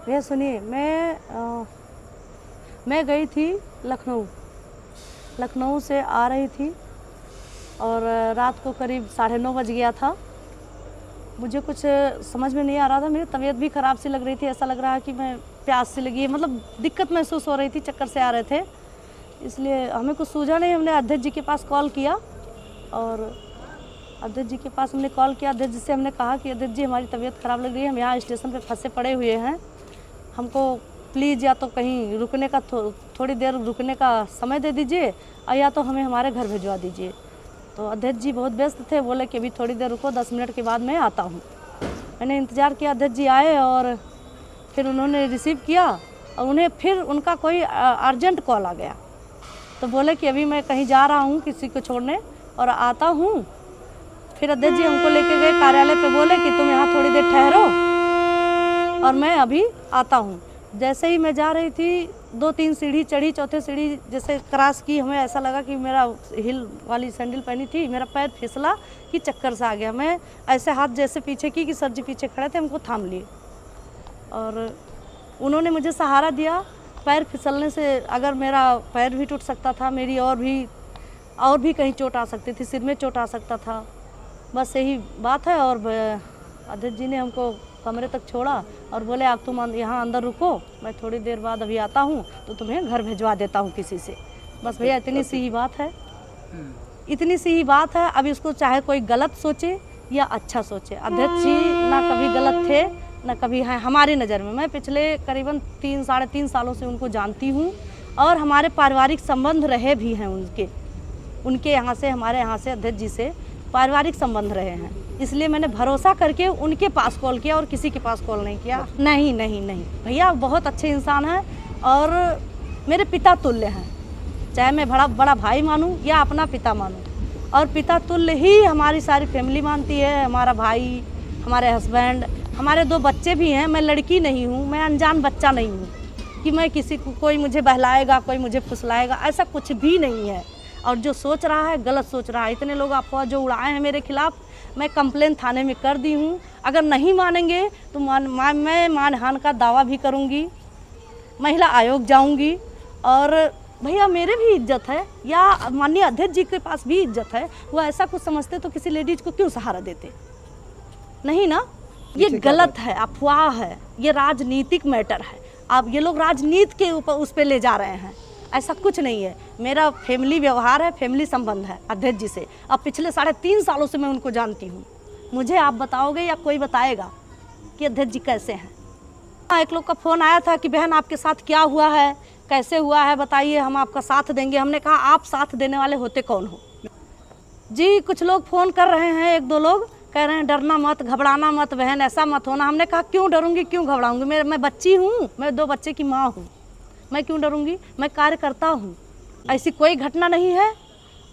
भैया सुनिए, मैं गई थी लखनऊ से आ रही थी और रात को करीब 9:30 बज गया था। मुझे कुछ समझ में नहीं आ रहा था, मेरी तबीयत भी ख़राब सी लग रही थी, ऐसा लग रहा है कि मैं प्यास सी लगी है, मतलब दिक्कत महसूस हो रही थी, चक्कर से आ रहे थे, इसलिए हमें कुछ सूझा नहीं। हमने अध्यक्ष जी के पास कॉल किया और अध्यक्ष जी के पास हमने कॉल किया। अध्यक्ष जी से हमने कहा कि अध्यक्ष जी हमारी तबीयत ख़राब लग रही है, हम यहाँ स्टेशन पे फंसे पड़े हुए हैं, हमको प्लीज़ या तो कहीं रुकने का थोड़ी देर रुकने का समय दे दीजिए और या तो हमें हमारे घर भिजवा दीजिए। तो अध्यक्ष जी बहुत व्यस्त थे, बोले कि अभी थोड़ी देर रुको, 10 मिनट के बाद मैं आता हूँ। मैंने इंतज़ार किया, अध्यक्ष जी आए और फिर उन्होंने रिसीव किया और उन्हें फिर उनका कोई अर्जेंट कॉल आ गया, तो बोले कि अभी मैं कहीं जा रहा हूँ किसी को छोड़ने और आता हूँ। फिर अध्यक्ष जी हमको लेके गए कार्यालय पे, बोले कि तुम यहाँ थोड़ी देर ठहरो और मैं अभी आता हूँ। जैसे ही मैं जा रही थी, 2-3 सीढ़ी चढ़ी, चौथे सीढ़ी जैसे क्रॉस की, हमें ऐसा लगा कि मेरा हिल वाली सैंडल पहनी थी, मेरा पैर फिसला कि चक्कर सा आ गया। मैं ऐसे हाथ जैसे पीछे की कि सर जी पीछे खड़े थे, हमको थाम लिए और उन्होंने मुझे सहारा दिया। पैर फिसलने से अगर मेरा पैर भी टूट सकता था, मेरी और भी कहीं चोट आ सकती थी, सिर में चोट आ सकता था, बस यही बात है। और अध्यक्ष जी ने हमको कमरे तक छोड़ा और बोले आप तुम यहाँ अंदर रुको, मैं थोड़ी देर बाद अभी आता हूँ तो तुम्हें घर भिजवा देता हूँ किसी से। बस भैया इतनी सी ही बात है, इतनी सी ही बात है। अब इसको चाहे कोई गलत सोचे या अच्छा सोचे, अध्यक्ष जी ना कभी गलत थे ना कभी हैं हमारी नज़र में। मैं पिछले करीबन 3-3.5 सालों से उनको जानती हूँ और हमारे पारिवारिक संबंध रहे भी हैं उनके यहाँ से, हमारे यहाँ से अध्यक्ष जी से पारिवारिक संबंध रहे हैं, इसलिए मैंने भरोसा करके उनके पास कॉल किया और किसी के पास कॉल नहीं किया। नहीं भैया बहुत अच्छे इंसान हैं और मेरे पिता तुल्य हैं, चाहे मैं बड़ा भाई मानूं या अपना पिता मानूं, और पिता तुल्य ही हमारी सारी फैमिली मानती है। हमारा भाई, हमारे हस्बैंड, हमारे 2 बच्चे भी हैं। मैं लड़की नहीं हूँ, मैं अनजान बच्चा नहीं हूँ कि मैं किसी को कोई मुझे बहलाएगा, कोई मुझे फुसलाएगा, ऐसा कुछ भी नहीं है। और जो सोच रहा है गलत सोच रहा है। इतने लोग अफवाह जो उड़ाए हैं मेरे खिलाफ, मैं कंप्लेन थाने में कर दी हूँ। अगर नहीं मानेंगे तो मैं मानहानि का दावा भी करूँगी, महिला आयोग जाऊँगी। और भैया मेरे भी इज्जत है या माननीय अध्यक्ष जी के पास भी इज्जत है, वो ऐसा कुछ समझते तो किसी लेडीज को क्यों सहारा देते? नहीं ना, ये गलत है, अफवाह है, ये राजनीतिक मैटर है। अब ये लोग राजनीति के ऊपर उस पर ले जा रहे हैं, ऐसा कुछ नहीं है। मेरा फैमिली व्यवहार है, फैमिली संबंध है अध्यक्ष जी से। अब पिछले 3.5 सालों से मैं उनको जानती हूँ। मुझे आप बताओगे या कोई बताएगा कि अध्यक्ष जी कैसे हैं? एक लोग का फ़ोन आया था कि बहन आपके साथ क्या हुआ है, कैसे हुआ है बताइए, हम आपका साथ देंगे। हमने कहा आप साथ देने वाले होते कौन हो जी? कुछ लोग फ़ोन कर रहे हैं, 1-2 लोग कह रहे हैं डरना मत, घबराना मत बहन, ऐसा मत होना। हमने कहा क्यों डरूंगी, क्यों घबराऊंगी? मैं बच्ची हूँ, मैं 2 बच्चे की माँ हूँ, मैं क्यों डरूंगी? मैं कार्य करता हूँ, ऐसी कोई घटना नहीं है।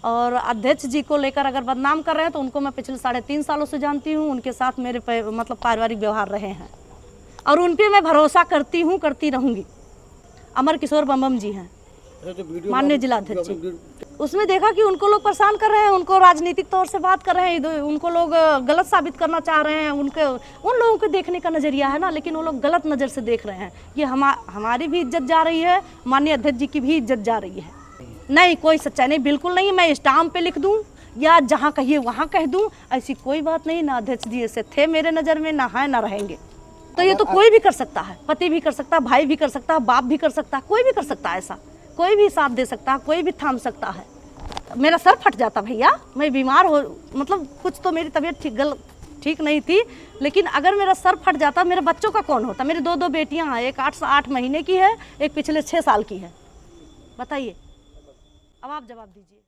और अध्यक्ष जी को लेकर अगर बदनाम कर रहे हैं तो उनको मैं पिछले 3.5 सालों से जानती हूँ, उनके साथ मेरे मतलब पारिवारिक व्यवहार रहे हैं और उन पर मैं भरोसा करती हूँ, करती रहूँगी। अमर किशोर बम जी हैं, माननीय जिला अध्यक्ष जी। उसमें देखा कि उनको लोग परेशान कर रहे हैं, उनको राजनीतिक तौर से बात कर रहे हैं, उनको लोग गलत साबित करना चाह रहे हैं। उन लोगों के देखने का नज़रिया है ना, लेकिन वो लोग गलत नज़र से देख रहे हैं। ये हमारी भी इज्जत जा रही है, माननीय अध्यक्ष जी की भी इज्जत जा रही है। नहीं, कोई सच्चाई नहीं, बिल्कुल नहीं। मैं स्टाम्प पे लिख दूँ या जहाँ कहिए वहाँ कह दूँ, ऐसी कोई बात नहीं। ना अध्यक्ष जी ऐसे थे मेरे नज़र में, ना है ना रहेंगे। तो ये तो कोई भी कर सकता है, पति भी कर सकता है, भाई भी कर सकता है, बाप भी कर सकता है, कोई भी कर सकता है। ऐसा कोई भी साथ दे सकता है, कोई भी थाम सकता है। मेरा सर फट जाता भैया, मैं बीमार हो, मतलब कुछ तो मेरी तबीयत ठीक नहीं थी, लेकिन अगर मेरा सर फट जाता, मेरे बच्चों का कौन होता? मेरे 2 बेटियां हैं, एक 8 महीने की है, एक पिछले 6 साल की है। बताइए, अब आप जवाब दीजिए।